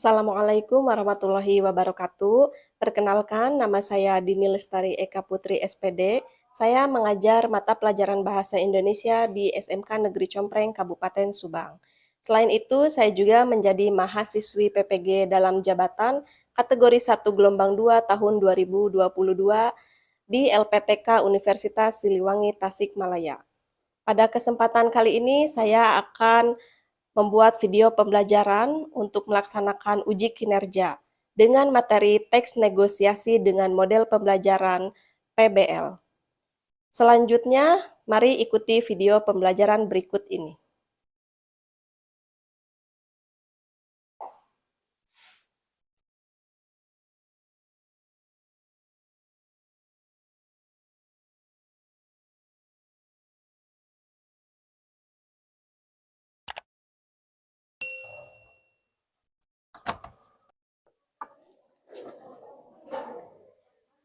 Assalamualaikum warahmatullahi wabarakatuh. Perkenalkan, nama saya Dini Lestari Eka Putri SPD. Saya mengajar mata pelajaran Bahasa Indonesia di SMK Negeri Compreng, Kabupaten Subang. Selain itu, saya juga menjadi mahasiswi PPG dalam jabatan kategori 1 gelombang 2 tahun 2022 di LPTK Universitas Siliwangi Tasikmalaya. Pada kesempatan kali ini, saya akan membuat video pembelajaran untuk melaksanakan uji kinerja dengan materi teks negosiasi dengan model pembelajaran PBL. Selanjutnya, mari ikuti video pembelajaran berikut ini.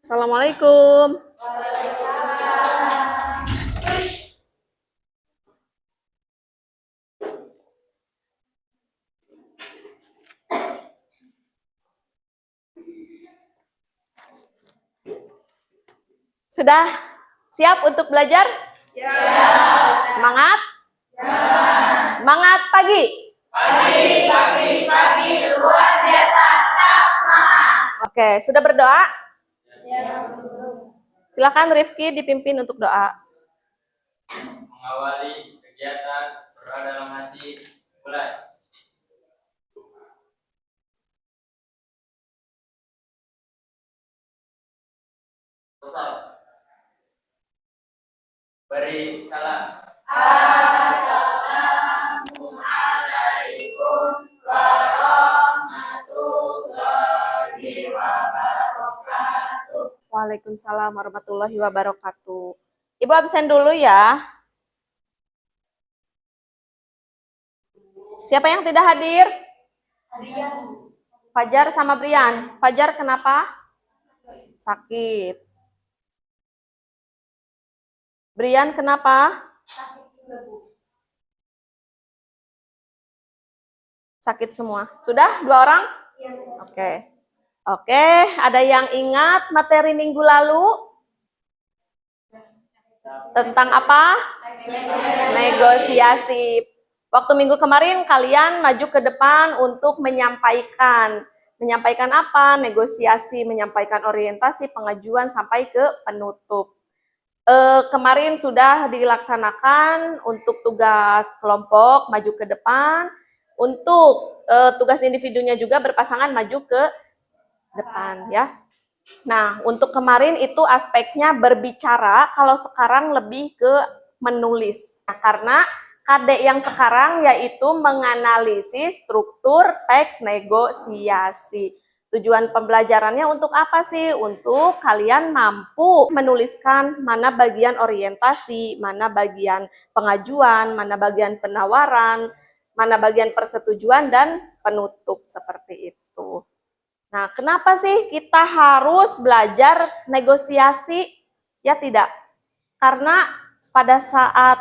Assalamualaikum. Sudah siap untuk belajar? Siap. Semangat? Siap. Semangat pagi. Pagi, luar biasa, tetap semangat. Oke, sudah berdoa? Silakan Rifki dipimpin untuk doa. Mengawali kegiatan berdoa dalam hati, mulai. Beri salam. Assalamualaikum warahmatullahi wabarakatuh. Waalaikumsalam warahmatullahi wabarakatuh. Ibu absen dulu ya. Siapa yang tidak hadir? Fajar sama Brian. Fajar kenapa? Sakit. Brian kenapa? Sakit semua. Sudah? 2 orang? Oke. Oke, ada yang ingat materi minggu lalu? Tentang apa? Negosiasi. Waktu minggu kemarin kalian maju ke depan untuk menyampaikan apa? Negosiasi, menyampaikan orientasi, pengajuan sampai ke penutup. Kemarin sudah dilaksanakan untuk tugas kelompok maju ke depan, untuk tugas individunya juga berpasangan maju ke depan ya. Nah, untuk kemarin itu aspeknya berbicara, kalau sekarang lebih ke menulis. Nah, karena KD yang sekarang yaitu menganalisis struktur teks negosiasi. Tujuan pembelajarannya untuk apa sih? Untuk kalian mampu menuliskan mana bagian orientasi, mana bagian pengajuan, mana bagian penawaran, mana bagian persetujuan dan penutup seperti itu. Nah, kenapa sih kita harus belajar negosiasi? Ya tidak. Karena pada saat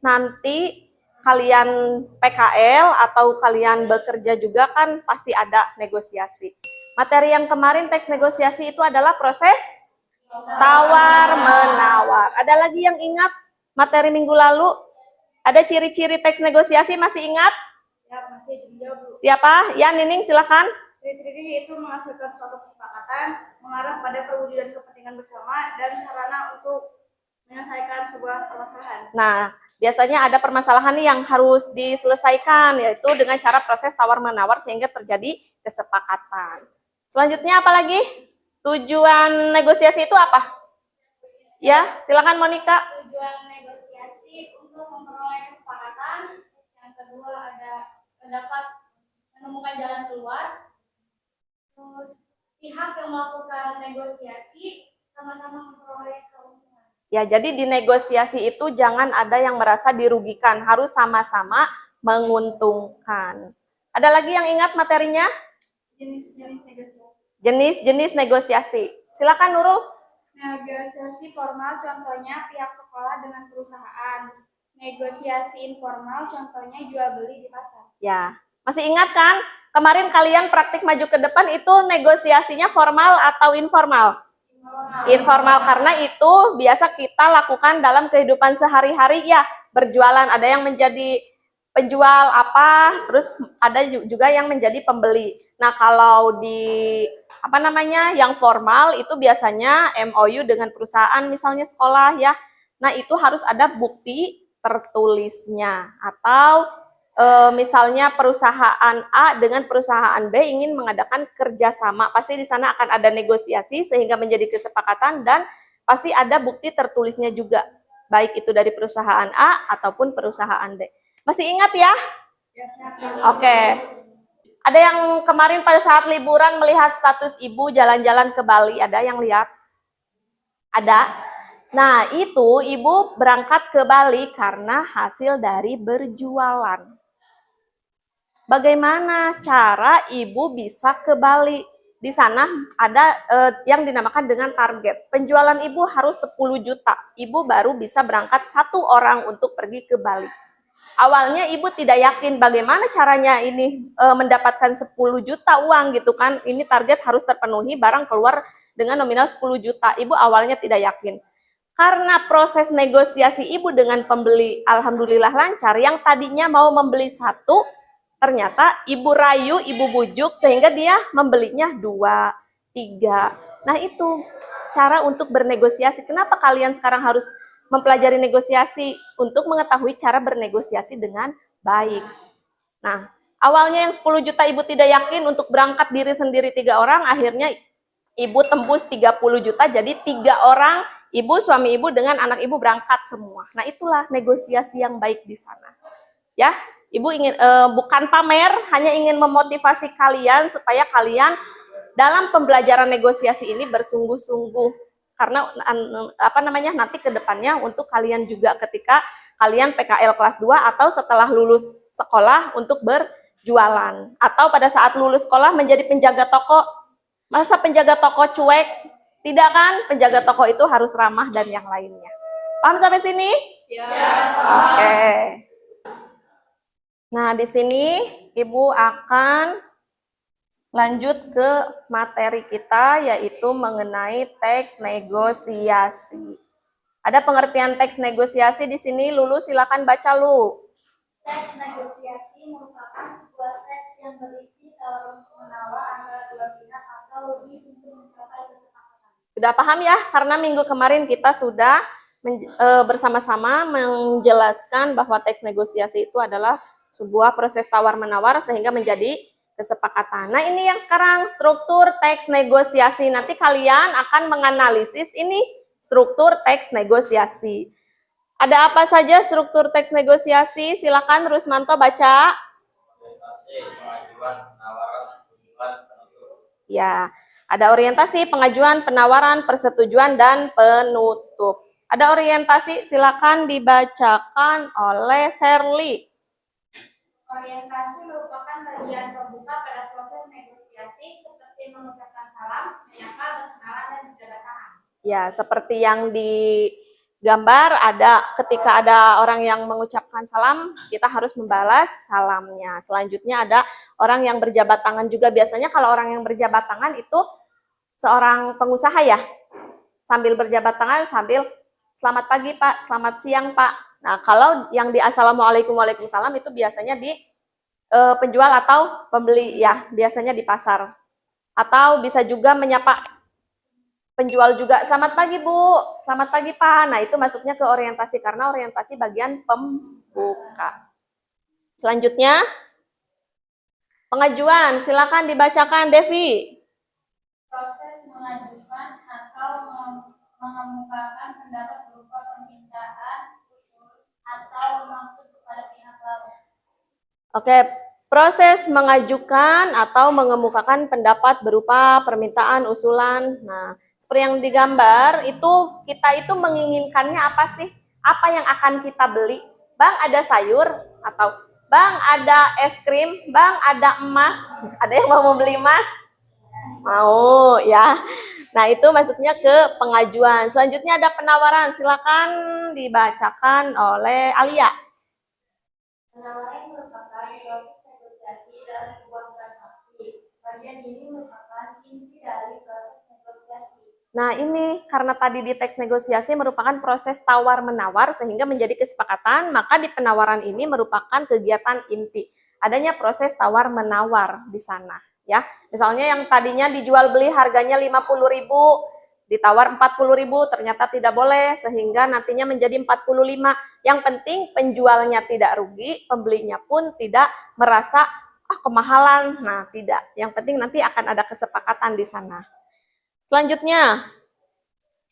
nanti kalian PKL atau kalian bekerja juga kan pasti ada negosiasi. Materi yang kemarin teks negosiasi itu adalah proses tawar-menawar. Ada lagi yang ingat materi minggu lalu? Ada ciri-ciri teks negosiasi, masih ingat? Ya, masih dijawab, Bu. Siapa? Ya, Nining silakan. Ciri-cirinya itu menghasilkan suatu kesepakatan, mengarah pada perwujudan kepentingan bersama, dan sarana untuk menyelesaikan sebuah permasalahan. Nah, biasanya ada permasalahan yang harus diselesaikan, yaitu dengan cara proses tawar-menawar sehingga terjadi kesepakatan. Selanjutnya apa lagi? Tujuan negosiasi itu apa? Ya, silakan Monica. Tujuan negosiasi untuk memperoleh kesepakatan. Yang kedua ada pendapat menemukan jalan keluar. Terus pihak yang melakukan negosiasi sama-sama memperoleh keuntungan. Ya, jadi di negosiasi itu jangan ada yang merasa dirugikan, harus sama-sama menguntungkan. Ada lagi yang ingat materinya? Jenis-jenis negosiasi. Jenis-jenis negosiasi. Silakan Nurul. Negosiasi formal contohnya pihak sekolah dengan perusahaan. Negosiasi informal contohnya jual beli di pasar. Ya, masih ingat kan? kemarin kalian praktik maju ke depan itu negosiasinya formal atau informal? Informal, karena itu biasa kita lakukan dalam kehidupan sehari-hari ya, berjualan, ada yang menjadi penjual apa, terus ada juga yang menjadi pembeli. Nah, kalau di yang formal itu biasanya MOU dengan perusahaan, misalnya sekolah ya. Nah, itu harus ada bukti tertulisnya, atau misalnya perusahaan A dengan perusahaan B ingin mengadakan kerjasama, pasti di sana akan ada negosiasi sehingga menjadi kesepakatan dan pasti ada bukti tertulisnya juga, baik itu dari perusahaan A ataupun perusahaan B. Masih ingat ya? Oke. Ada yang kemarin pada saat liburan melihat status ibu jalan-jalan ke Bali, ada yang lihat? Ada? Nah, itu ibu berangkat ke Bali karena hasil dari berjualan. Bagaimana cara ibu bisa ke Bali? Di sana ada yang dinamakan dengan target. Penjualan ibu harus 10 juta. Ibu baru bisa berangkat 1 orang untuk pergi ke Bali. Awalnya ibu tidak yakin bagaimana caranya ini mendapatkan 10 juta uang gitu kan. Ini target harus terpenuhi, barang keluar dengan nominal 10 juta. Ibu awalnya tidak yakin. Karena proses negosiasi ibu dengan pembeli alhamdulillah lancar. Yang tadinya mau membeli 1, ternyata ibu rayu, ibu bujuk sehingga dia membelinya 2, 3. Nah, itu cara untuk bernegosiasi. Kenapa kalian sekarang harus mempelajari negosiasi? Untuk mengetahui cara bernegosiasi dengan baik. Nah, awalnya yang 10 juta ibu tidak yakin, untuk berangkat diri sendiri 3 orang, akhirnya ibu tembus 30 juta, jadi 3 orang, ibu, suami ibu dengan anak ibu berangkat semua. Nah, itulah negosiasi yang baik di sana. Ya, ibu ingin bukan pamer, hanya ingin memotivasi kalian supaya kalian dalam pembelajaran negosiasi ini bersungguh-sungguh, karena nanti ke depannya untuk kalian juga ketika kalian PKL kelas 2 atau setelah lulus sekolah untuk berjualan, atau pada saat lulus sekolah menjadi penjaga toko. Masa penjaga toko cuek? Tidak kan? Penjaga toko itu harus ramah dan yang lainnya. Paham sampai sini? Siap. Oke. Nah, di sini ibu akan lanjut ke materi kita, yaitu mengenai teks negosiasi. Ada pengertian teks negosiasi di sini, Lulu silakan baca Lu. Teks negosiasi merupakan sebuah teks yang berisi tawar-menawar antara dua pihak atau lebih untuk mencapai kesepakatan. Sudah paham ya? Karena minggu kemarin kita sudah bersama-sama menjelaskan bahwa teks negosiasi itu adalah sebuah proses tawar-menawar sehingga menjadi kesepakatan. Nah, ini yang sekarang struktur teks negosiasi. Nanti kalian akan menganalisis ini struktur teks negosiasi. Ada apa saja struktur teks negosiasi? Silakan Rusmanto baca. Ya, ada orientasi, pengajuan, penawaran, persetujuan, dan penutup. Ada orientasi, silakan dibacakan oleh Sherly. Orientasi merupakan bagian pembuka pada proses negosiasi seperti mengucapkan salam, menyapa, berkenalan, dan menjabat tangan. Ya, seperti yang di gambar, ketika ada orang yang mengucapkan salam, kita harus membalas salamnya. Selanjutnya ada orang yang berjabat tangan juga. Biasanya kalau orang yang berjabat tangan itu seorang pengusaha ya, sambil berjabat tangan sambil selamat pagi Pak, selamat siang Pak. Nah, kalau yang di Assalamualaikum Waalaikumsalam itu biasanya di penjual atau pembeli ya, biasanya di pasar. Atau bisa juga menyapa penjual juga, selamat pagi Bu, selamat pagi Pak. Nah, itu masuknya ke orientasi karena orientasi bagian pembuka. Selanjutnya, pengajuan, silakan dibacakan Devi. Proses mengajukan atau mengemukakan pendapat berupa permintaan, usul, atau maksud kepada pihak lain. Oke, proses mengajukan atau mengemukakan pendapat berupa permintaan, usulan. Nah, seperti yang digambar itu, kita itu menginginkannya apa sih? Apa yang akan kita beli? Bang, ada sayur? Atau Bang, ada es krim? Bang, ada emas? Ada yang mau membeli emas? Mau ya. Nah, itu masuknya ke pengajuan. Selanjutnya ada penawaran. Silakan dibacakan oleh Alia. Penawaran merupakan proses negosiasi dalam sebuah transaksi Bagian ini merupakan inti dari proses negosiasi. Nah, ini karena tadi di teks negosiasi merupakan proses tawar-menawar sehingga menjadi kesepakatan, maka di penawaran ini merupakan kegiatan inti. Adanya proses tawar-menawar di sana, ya. Misalnya yang tadinya dijual beli harganya 50.000, ditawar 40.000, ternyata tidak boleh sehingga nantinya menjadi 45. Yang penting penjualnya tidak rugi, pembelinya pun tidak merasa kemahalan. Nah, tidak. Yang penting nanti akan ada kesepakatan di sana. Selanjutnya,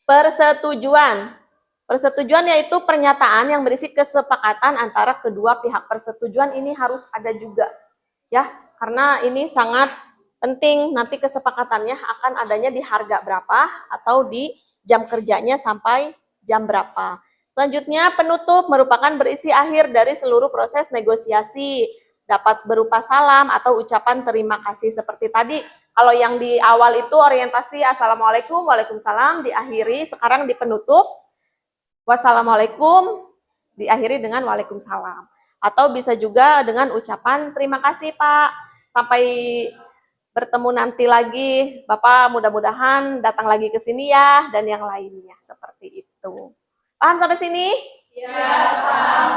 persetujuan. Persetujuan yaitu pernyataan yang berisi kesepakatan antara kedua pihak. Persetujuan ini harus ada juga, ya, karena ini sangat penting. Nanti kesepakatannya akan adanya di harga berapa atau di jam kerjanya sampai jam berapa. Selanjutnya, penutup merupakan berisi akhir dari seluruh proses negosiasi. Dapat berupa salam atau ucapan terima kasih seperti tadi. Kalau yang di awal itu orientasi Assalamualaikum, Waalaikumsalam, diakhiri, sekarang di penutup Wassalamualaikum, diakhiri dengan Waalaikumsalam. Atau bisa juga dengan ucapan terima kasih Pak, sampai bertemu nanti lagi, Bapak mudah-mudahan datang lagi ke sini ya, dan yang lainnya, seperti itu. Paham sampai sini? Ya, paham.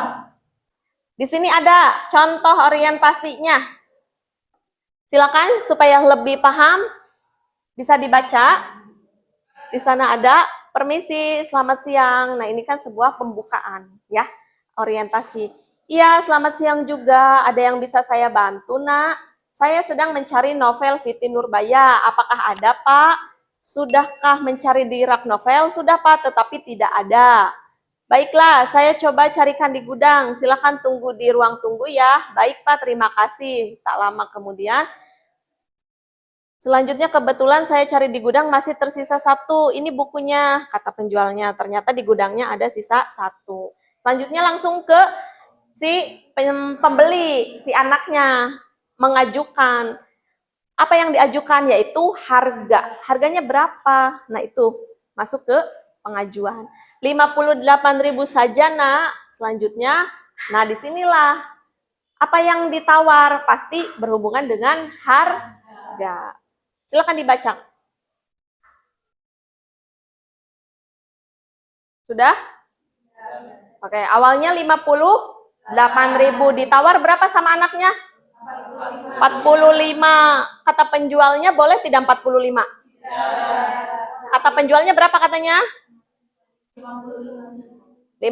Di sini ada contoh orientasinya. Silakan supaya lebih paham, bisa dibaca. Di sana ada permisi, selamat siang. Nah, ini kan sebuah pembukaan, ya, orientasi. Iya, selamat siang juga. Ada yang bisa saya bantu, Nak? Saya sedang mencari novel Siti Nurbaya. Apakah ada, Pak? Sudahkah mencari di rak novel? Sudah, Pak, tetapi tidak ada. Baiklah, saya coba carikan di gudang. Silakan tunggu di ruang tunggu ya. Baik, Pak, terima kasih. Tak lama kemudian, selanjutnya kebetulan saya cari di gudang masih tersisa 1. Ini bukunya, kata penjualnya. Ternyata di gudangnya ada sisa 1. Selanjutnya langsung ke si pembeli, si anaknya mengajukan. Apa yang diajukan? Yaitu harga. Harganya berapa? Nah, itu masuk ke pengajuan. 58.000 saja, Nak. Selanjutnya, nah disinilah apa yang ditawar pasti berhubungan dengan harga. Silakan dibaca. Sudah? Oke, awalnya 58.000, ditawar berapa sama anaknya? 45. Kata penjualnya boleh tidak 45? Kata penjualnya berapa katanya? 55.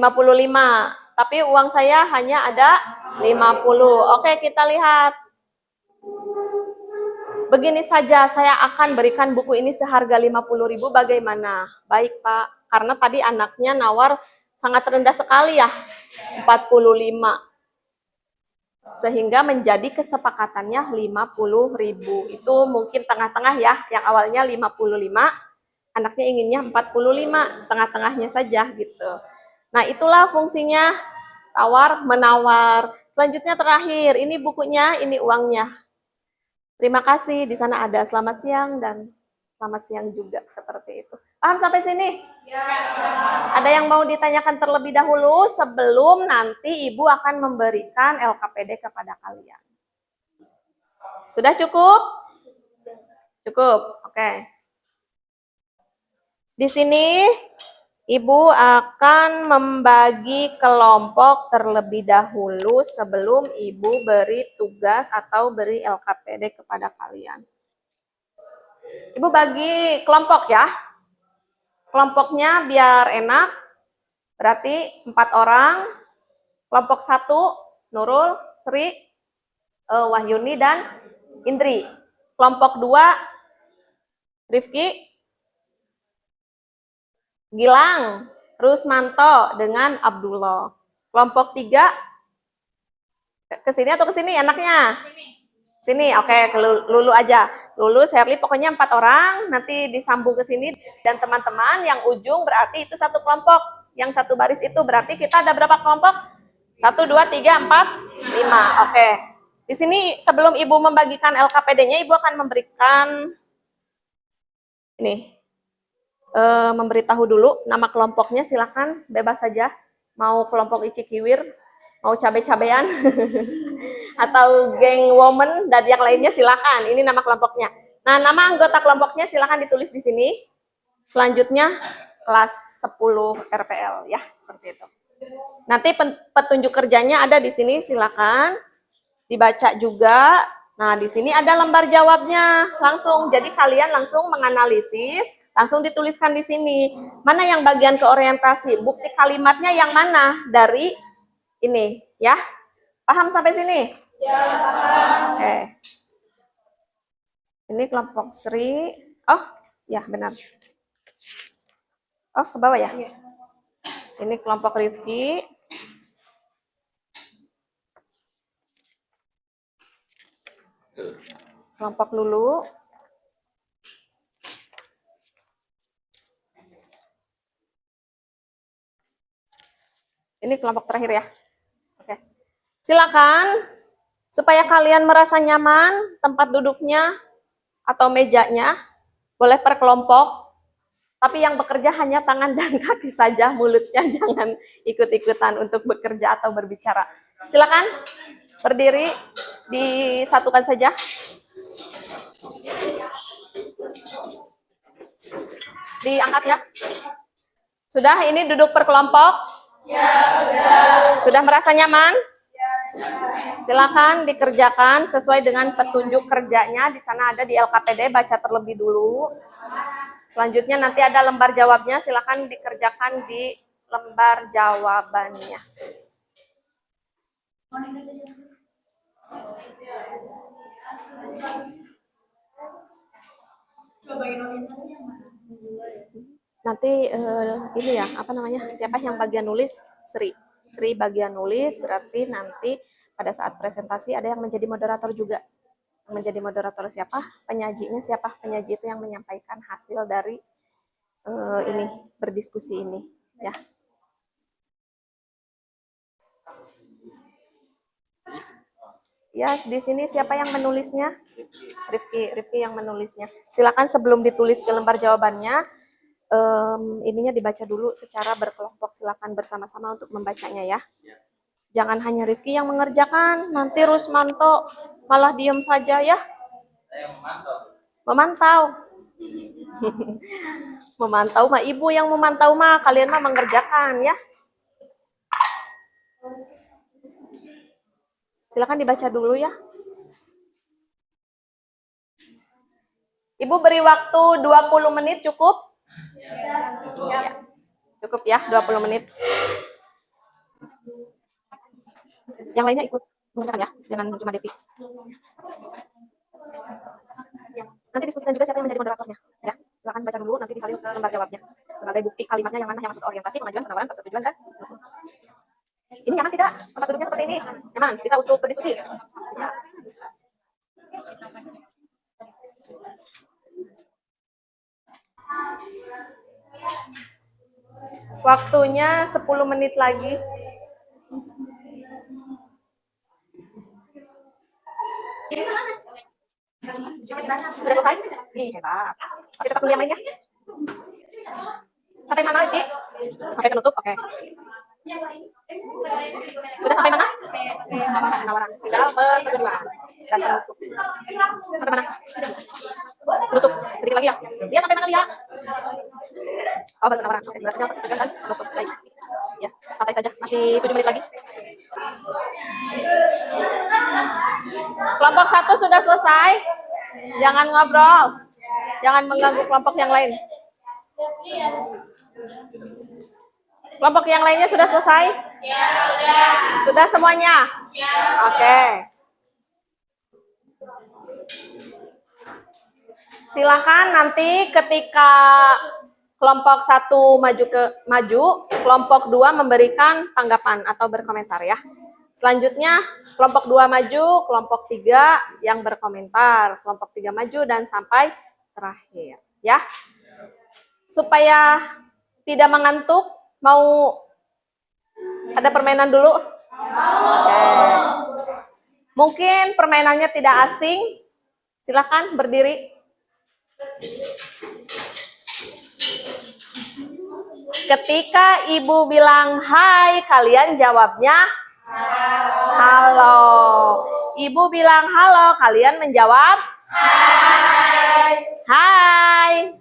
Tapi uang saya hanya ada 50. Oke, kita lihat. Begini saja, saya akan berikan buku ini seharga 50.000, bagaimana? Baik, Pak. Karena tadi anaknya nawar sangat rendah sekali ya, 45. Sehingga menjadi kesepakatannya 50.000. Itu mungkin tengah-tengah ya, yang awalnya 55, anaknya inginnya 45, tengah-tengahnya saja gitu. Nah, itulah fungsinya tawar-menawar. Selanjutnya terakhir, ini bukunya, ini uangnya. Terima kasih, di sana ada selamat siang dan selamat siang juga, seperti itu. Paham sampai sini? Ya. Ada yang mau ditanyakan terlebih dahulu sebelum nanti Ibu akan memberikan LKPD kepada kalian? Sudah cukup? Cukup, oke. Di sini Ibu akan membagi kelompok terlebih dahulu sebelum Ibu beri tugas atau beri LKPD kepada kalian. Ibu bagi kelompok ya. Kelompoknya biar enak, berarti 4 orang. Kelompok 1, Nurul, Sri, Wahyuni, dan Indri. Kelompok 2, Rifki, Gilang, Rusmanto dengan Abdullah. Kelompok 3, ke sini atau ke sini enaknya? Sini, oke, Lulu aja. Lulu, Sherly, pokoknya 4 orang, nanti disambung ke sini. Dan teman-teman yang ujung berarti itu 1 kelompok. Yang 1 baris itu berarti kita ada berapa kelompok? 1, 2, 3, 4, 5. Oke. Di sini sebelum Ibu membagikan LKPD-nya, Ibu akan memberikan ini. Memberitahu dulu nama kelompoknya, silakan bebas saja. Mau kelompok Icikiwir Mau cabe-cabean atau geng woman dan yang lainnya silakan. Ini nama kelompoknya. Nah, nama anggota kelompoknya silakan ditulis di sini. Selanjutnya kelas 10 RPL ya, seperti itu. Nanti petunjuk kerjanya ada di sini, silakan dibaca juga. Nah, di sini ada lembar jawabnya langsung. Jadi kalian langsung menganalisis, langsung dituliskan di sini. Mana yang bagian ke orientasi? Bukti kalimatnya yang mana dari ini, ya? Paham sampai sini? Ya, paham. Oke. Ini kelompok Sri. Oh, ya benar. Oh, ke bawah ya? Ini kelompok Rifki. Kelompok Lulu. Ini kelompok terakhir ya. Oke. Silakan supaya kalian merasa nyaman tempat duduknya atau mejanya, boleh per kelompok. Tapi yang bekerja hanya tangan dan kaki saja, mulutnya jangan ikut-ikutan untuk bekerja atau berbicara. Silakan berdiri, disatukan saja. Diangkat ya. Sudah, ini duduk per kelompok? Ya, sudah. Sudah merasa nyaman? Ya. Silakan dikerjakan sesuai dengan petunjuk kerjanya. Di sana ada di LKPD, baca terlebih dulu. Selanjutnya nanti ada lembar jawabnya, silakan dikerjakan di lembar jawabannya. Nanti ini ya, apa namanya? Siapa yang bagian nulis? Sri. Sri bagian nulis, berarti nanti pada saat presentasi ada yang menjadi moderator juga. Menjadi moderator siapa? Penyajinya siapa? Penyaji itu yang menyampaikan hasil dari ini, berdiskusi ini, ya. Ya, di sini siapa yang menulisnya? Rifki yang menulisnya. Silakan sebelum ditulis ke lembar jawabannya, ininya dibaca dulu secara berkelompok. Silakan bersama-sama untuk membacanya ya. Jangan hanya Rifki yang mengerjakan, nanti Rusmanto malah diem saja ya. Saya memantau. Memantau. Memantau mah ibu yang memantau mah, kalian mah mengerjakan ya. Silakan dibaca dulu ya. Ibu beri waktu 20 menit cukup? Ya. Cukup ya, 20 menit. Yang lainnya ikut mengerjakan ya, jangan cuma Devi. Nanti diskusikan juga siapa yang menjadi moderatornya. Ya, silakan baca dulu, nanti disalin ke lembar jawabnya. Sebagai bukti kalimatnya yang mana yang masuk orientasi, pengajuan, penawaran, persetujuan, dan ini nyaman tidak? Tempat duduknya seperti ini. Nyaman? Bisa untuk berdiskusi? Bisa. Waktunya 10 menit lagi. Sudah selesai? Ih, hebat. Oke, tetap dulu yang lainnya. Sampai mana, Rizky? Sampai penutup? Oke. Sudah sampai mana? Penawaran. Tinggal persetujuan dan penutup. Sampai mana? Penutup. Sedikit lagi ya. Dia sampai mana, Lia? Oh, baru penawaran. Oke, berarti persetujuan dan penutup. Baik. Ya, santai saja. Masih 7 menit lagi. Kelompok 1 sudah selesai. Jangan ngobrol. Jangan mengganggu kelompok yang lain. Kelompok yang lainnya sudah selesai? Ya, sudah. Sudah semuanya? Ya. Oke. Silakan nanti ketika kelompok 1 maju, kelompok 2 memberikan tanggapan atau berkomentar ya. Selanjutnya kelompok 2 maju, kelompok 3 yang berkomentar, kelompok 3 maju dan sampai terakhir ya. Supaya tidak mengantuk, mau ada permainan dulu? Oke. Mungkin permainannya tidak asing. Silakan berdiri. Ketika ibu bilang hai, kalian jawabnya Halo. Ibu bilang halo, kalian menjawab? Hai. Hai.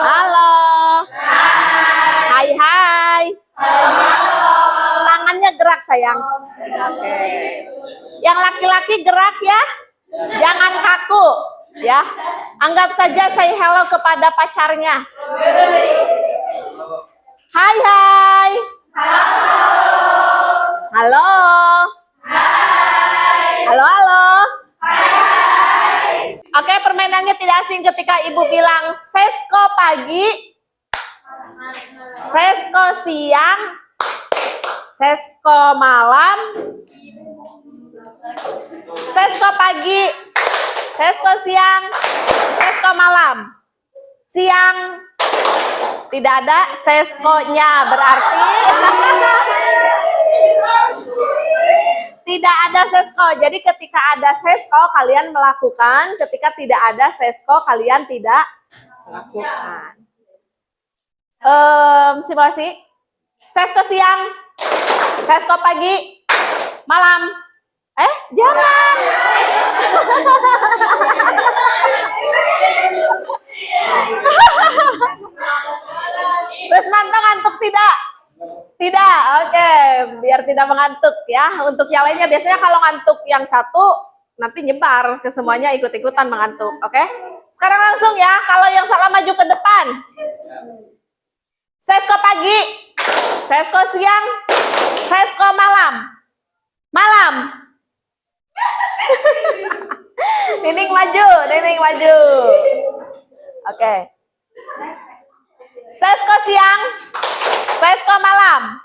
Halo. Hai hai. Tangannya gerak sayang. Oke. Yang laki-laki gerak ya. Jangan kaku ya. Anggap saja say hello kepada pacarnya. Hai hai. Halo. Halo halo. Oke, permainannya tidak asing ketika ibu bilang sesko pagi, sesko siang, sesko malam, sesko pagi, sesko siang, sesko malam. Siang tidak ada seskonya, berarti tidak ada sesko. Jadi ketika ada sesko kalian melakukan, ketika tidak ada sesko kalian tidak melakukan. Simulasi. Sesko siang, sesko pagi, malam. Jangan. Rusmanto ngantuk tidak? Tidak, oke. Biar tidak mengantuk ya. Untuk yang lainnya biasanya kalau ngantuk yang satu nanti nyebar ke semuanya ikut-ikutan mengantuk, oke? Sekarang langsung ya, kalau yang salah maju ke depan. Sesko pagi, sesko siang, sesko malam. Malam. Nining maju, Nining maju. Oke. Sesko siang, sesko malam.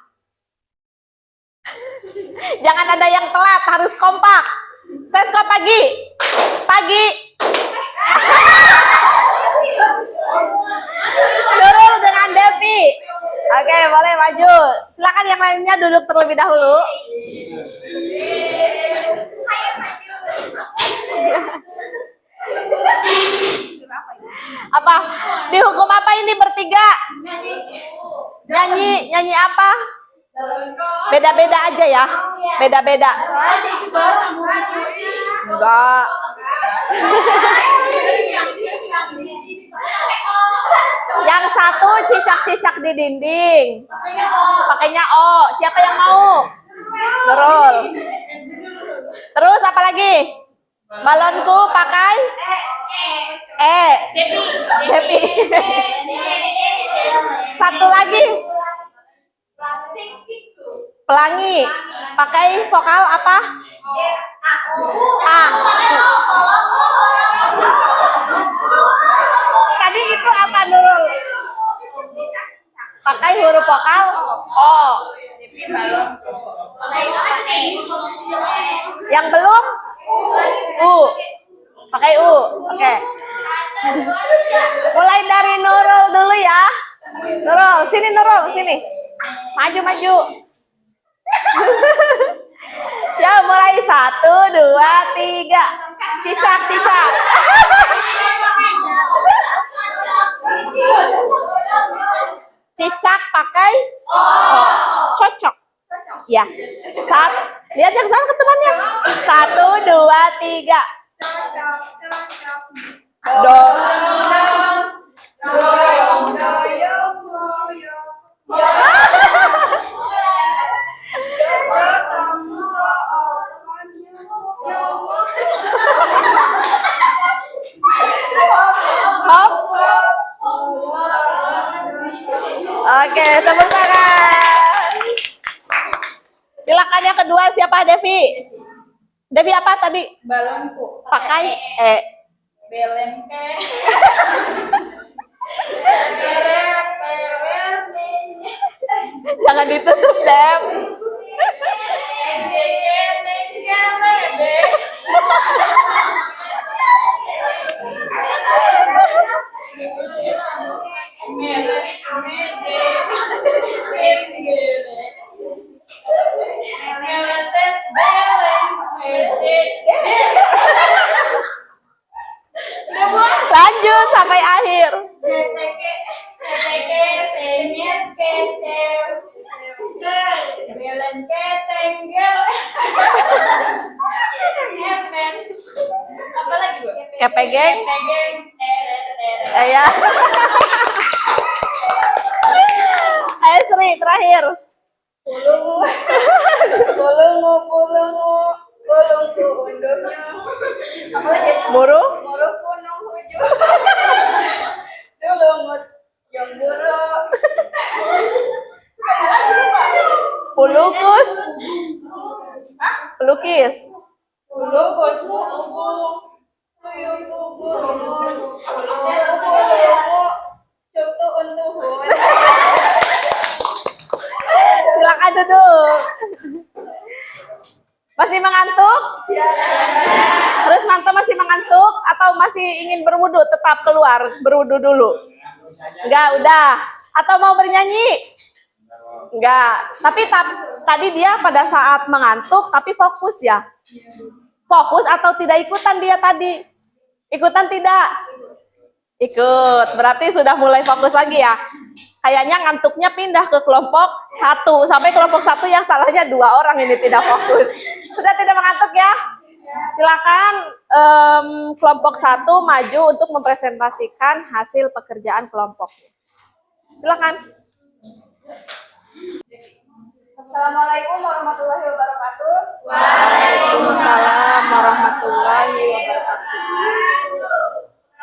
Jangan ada yang telat, harus kompak. Sesko pagi, pagi. Nurul dengan Devi. Oke, boleh maju. Silakan yang lainnya duduk terlebih dahulu. Apa? Dihukum apa ini bertiga? Nyanyi, nyanyi apa? Beda-beda aja ya. Beda-beda. Enggak. Yang satu cicak-cicak di dinding. Pakainya O. Siapa yang mau? Nurul. Terus apa lagi? Balonku pakai Devi. Satu lagi. Pelangi. Pakai vokal apa? A. Tadi itu apa Nurul? Pakai huruf vokal O. Yang belum? U. Pakai U. Oke. Mulai dari Nurul dulu ya. Nurul, sini Nurul, sini. Maju. Ya, mulai 1, 2, 3. Cicak. Cicak pakai O. Cocok. Ya. Lihat yang sana ke temannya. 1, 2, 3. Hop. Oke, tepuk tangan. Silakan yang kedua siapa Devi? Devi apa tadi? Balonku. Pakai Belenke. Jangan ditutup, Dem. Lanjut sampai akhir. Belen keteng Kepegeng. Ya. Ayo Sri, terakhir. Pulungu, undurnya. Apalagi? Buru. Muru kunung huju. Dulungut, yang buru. Pulukus. Pelukis. Pulukus. Suyung bubu. Pulungu, cuktu untuhun. Silakan duduk. Masih mengantuk? Terus Manto masih mengantuk atau masih ingin berwudu? Tetap keluar berwudu dulu. Enggak, udah. Atau mau bernyanyi? Enggak. Tapi tadi dia pada saat mengantuk tapi fokus ya. Fokus atau tidak ikutan dia tadi? Ikutan tidak? Ikut. Berarti sudah mulai fokus lagi ya. Kayaknya ngantuknya pindah ke kelompok 1. Sampai kelompok 1 yang salahnya 2 orang ini tidak fokus. Sudah tidak mengantuk ya? Silakan kelompok 1 maju untuk mempresentasikan hasil pekerjaan kelompoknya. Silakan. Assalamualaikum warahmatullahi wabarakatuh. Waalaikumsalam warahmatullahi wabarakatuh.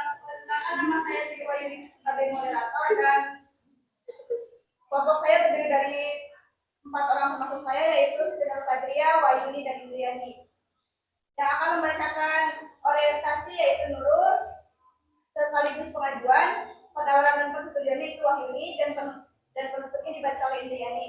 Perkenalkan, nama saya Sri Wahyuni sebagai moderator dan kelompok saya terdiri dari 4 orang termasuk saya, yaitu Siti Nur Fadria, Wahyuni, dan Indriani. Yang akan membacakan orientasi yaitu Nurul, sekaligus pengajuan, penawaran dan persetujuannya itu Wahyuni, dan penutupnya dibaca oleh Indriani.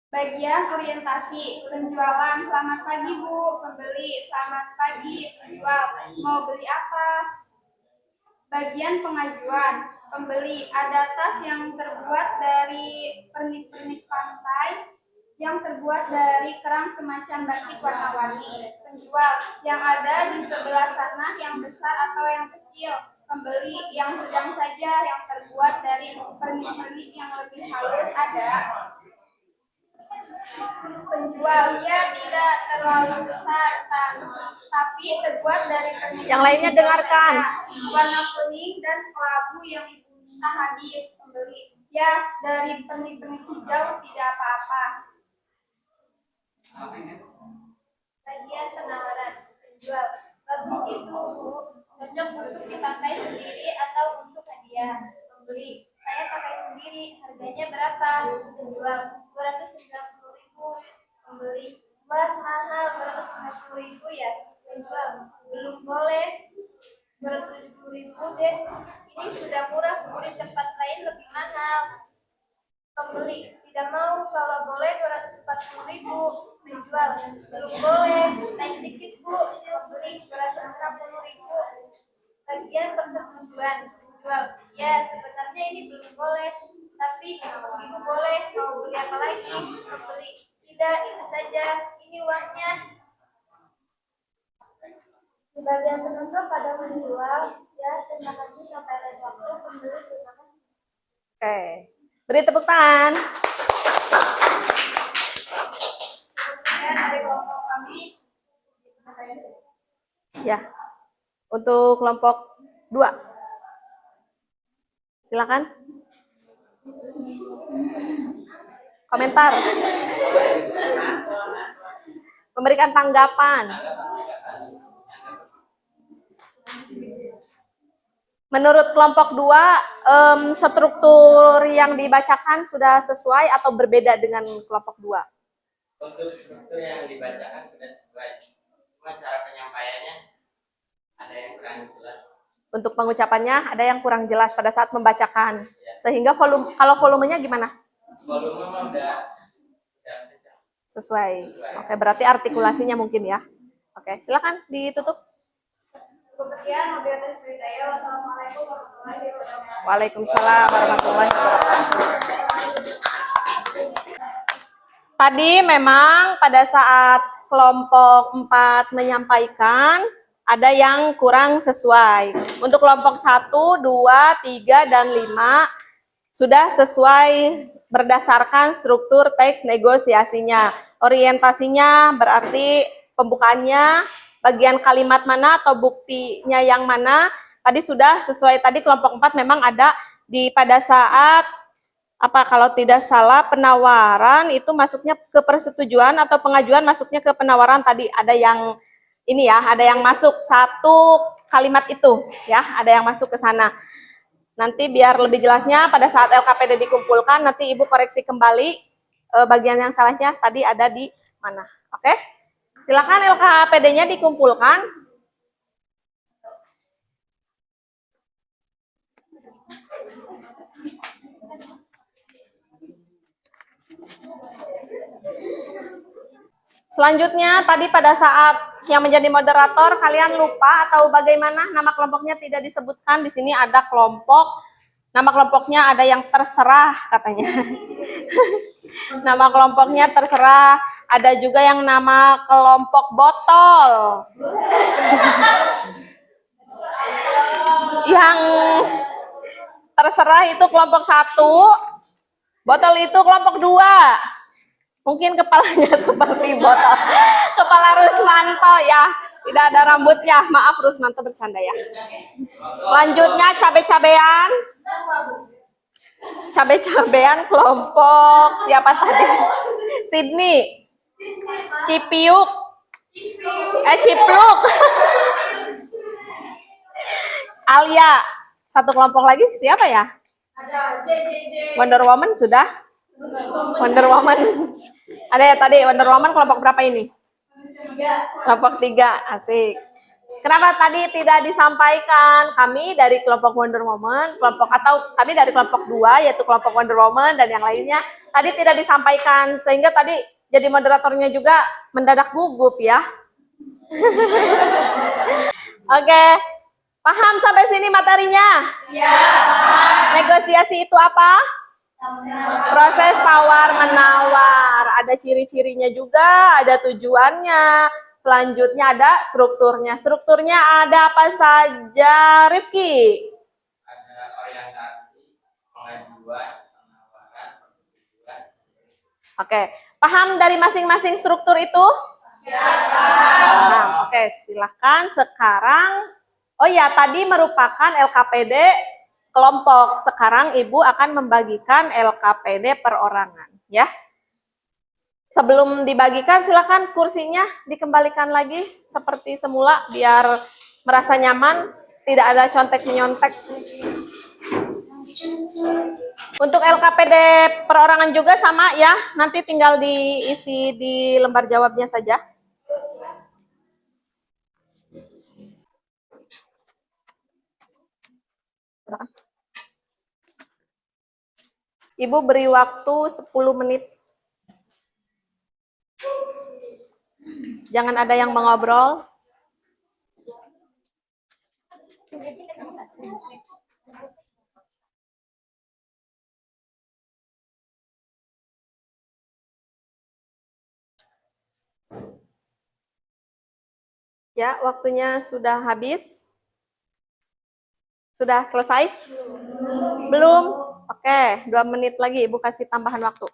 Bagian orientasi, penjualan. Selamat pagi Bu, pembeli. Selamat pagi, penjual. Mau beli apa? Bagian pengajuan, pembeli. Ada tas yang terbuat dari pernik-pernik pantai, yang terbuat dari kerang semacam batik warna-warni. Penjual, yang ada di sebelah sana yang besar atau yang kecil. Pembeli, yang sedang saja, yang terbuat dari pernik-pernik yang lebih halus ada. Penjual, ya tidak terlalu besar, tapi terbuat dari pernik. Yang lainnya dengarkan. Warna kuning dan kelabu yang ibu minta habis. Pembeli, ya dari pernik-pernik hijau tidak apa-apa. Bagian penawaran. Penjual, bagus itu Bu, cocok untuk dipakai sendiri atau untuk hadiah. Pembeli, saya pakai sendiri, harganya berapa? Penjual, 290.000. Pembeli, buat mahal, 290.000 ya. Penjual, belum boleh, 270.000 deh. Ini sudah murah Bu, di tempat lain lebih mahal. Pembeli, tidak mau, kalau boleh 240.000. Penjual, belum boleh, naik dikit Bu. Pembeli, 260.000. Bagian persetujuan. Penjual, ya sebenarnya ini belum boleh, tapi untuk Ibu boleh. Mau beli apa lagi? Pembeli, tidak, itu saja, ini uangnya. Di bagian penutup ada menjual. Ya, terima kasih, sampai lain waktu. Pembeli, terima kasih. Oke. Beri tepuk tangan. Dan dari kelompok kami, Ya. Untuk kelompok 2. Silakan. Komentar. Memberikan tanggapan. Menurut kelompok 2, struktur yang dibacakan sudah sesuai atau berbeda dengan kelompok 2? Untuk struktur yang dibacakan sudah sesuai. Cuma cara penyampaiannya ada yang kurang jelas. Untuk pengucapannya ada yang kurang jelas pada saat membacakan. Sehingga kalau volumenya gimana? Volume mah udah Sesuai. Oke, berarti artikulasinya mungkin ya. Oke, silakan ditutup. sekian, wabillahi taufiq wal hidayah. Wassalamualaikum warahmatullahi wabarakatuh. Waalaikumsalam warahmatullahi wabarakatuh. Tadi memang pada saat kelompok 4 menyampaikan ada yang kurang sesuai. Untuk kelompok 1, 2, 3, dan 5 sudah sesuai berdasarkan struktur teks negosiasinya. Orientasinya berarti pembukaannya, bagian kalimat mana atau buktinya yang mana. Tadi sudah sesuai, tadi kelompok 4 memang ada di pada saat apa kalau tidak salah penawaran itu masuknya ke persetujuan atau pengajuan masuknya ke penawaran, tadi ada yang ini ya, ada yang masuk satu kalimat itu ya, ada yang masuk ke sana. Nanti biar lebih jelasnya pada saat LKPD dikumpulkan, nanti Ibu koreksi kembali bagian yang salahnya tadi ada di mana. Oke? Silakan LKPD-nya dikumpulkan. Selanjutnya tadi pada saat yang menjadi moderator kalian lupa atau bagaimana nama kelompoknya tidak disebutkan. Di sini ada kelompok, nama kelompoknya ada yang terserah katanya. Nama kelompoknya terserah, ada juga yang nama kelompok botol. Yang terserah itu kelompok 1, botol itu kelompok 2. Mungkin kepalanya seperti botol. Kepala Rusmanto ya. Tidak ada rambutnya. Maaf Rusmanto bercanda ya. Selanjutnya cabe-cabean. Cabe-cabean kelompok siapa tadi? Sydney. Cipiuk. Cipluk. Alia. Satu kelompok lagi siapa ya? Wonder Woman sudah? Wonder Woman. Ada ya tadi Wonder Woman kelompok berapa ini? Kelompok 3, asik. Kenapa tadi tidak disampaikan? Kami dari kelompok Wonder Woman, kami dari kelompok 2 yaitu kelompok Wonder Woman dan yang lainnya tadi tidak disampaikan sehingga tadi jadi moderatornya juga mendadak gugup ya. Oke. Paham sampai sini materinya? Negosiasi itu apa? Proses tawar-menawar, ada ciri-cirinya juga, ada tujuannya. Selanjutnya ada strukturnya. Strukturnya ada apa saja, Rifki? Ada orientasi, pengajuan, penawaran, persetujuan. Oke, paham dari masing-masing struktur itu? Paham. Oke, silahkan sekarang. Oh ya, tadi merupakan LKPD kelompok. Sekarang Ibu akan membagikan LKPD perorangan, ya. Sebelum dibagikan, silakan kursinya dikembalikan lagi seperti semula biar merasa nyaman, tidak ada contek-menyontek. Untuk LKPD perorangan juga sama ya, nanti tinggal diisi di lembar jawabnya saja. Ibu beri waktu 10 menit. Jangan ada yang mengobrol. Ya, waktunya sudah habis. Sudah selesai? Belum? Oke, 2 menit lagi Ibu kasih tambahan waktu.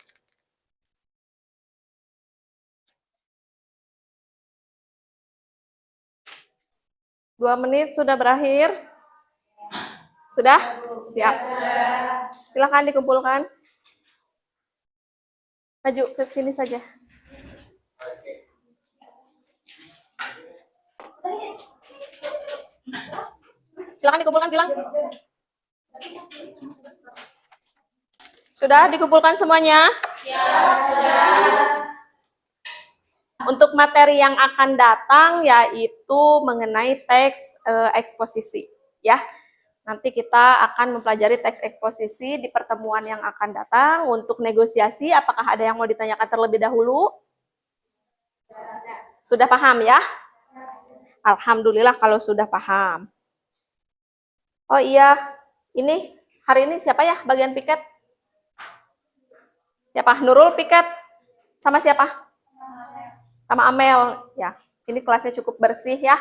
Dua menit sudah berakhir. Sudah? Siap. Silakan dikumpulkan. Maju ke sini saja. Silakan dikumpulkan, bilang. Sudah dikumpulkan semuanya? Ya, sudah. Untuk materi yang akan datang yaitu mengenai teks eksposisi, ya. Nanti kita akan mempelajari teks eksposisi di pertemuan yang akan datang. Untuk negosiasi, apakah ada yang mau ditanyakan terlebih dahulu? Sudah paham ya? Alhamdulillah kalau sudah paham. Oh iya, ini hari ini siapa ya bagian piket? Siapa? Nurul piket? Sama siapa? Sama Amel. Ya, ini kelasnya cukup bersih ya.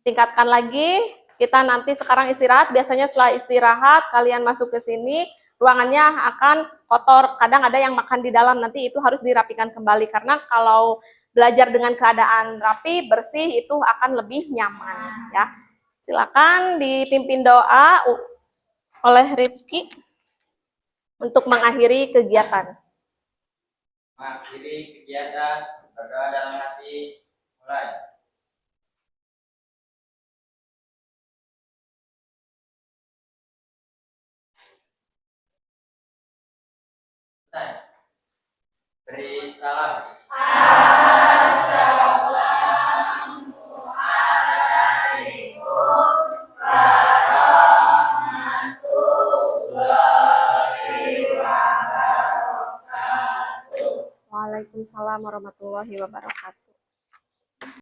Tingkatkan lagi. Kita nanti sekarang istirahat. Biasanya setelah istirahat kalian masuk ke sini ruangannya akan kotor. Kadang ada yang makan di dalam, nanti itu harus dirapikan kembali karena kalau belajar dengan keadaan rapi, bersih itu akan lebih nyaman ya. Silakan dipimpin doa oleh Rifki untuk mengakhiri kegiatan. Mengakhiri kegiatan, berdoa dalam hati, mulai. Selesai. Beri salam. Waalaikumsalam warahmatullahi wabarakatuh.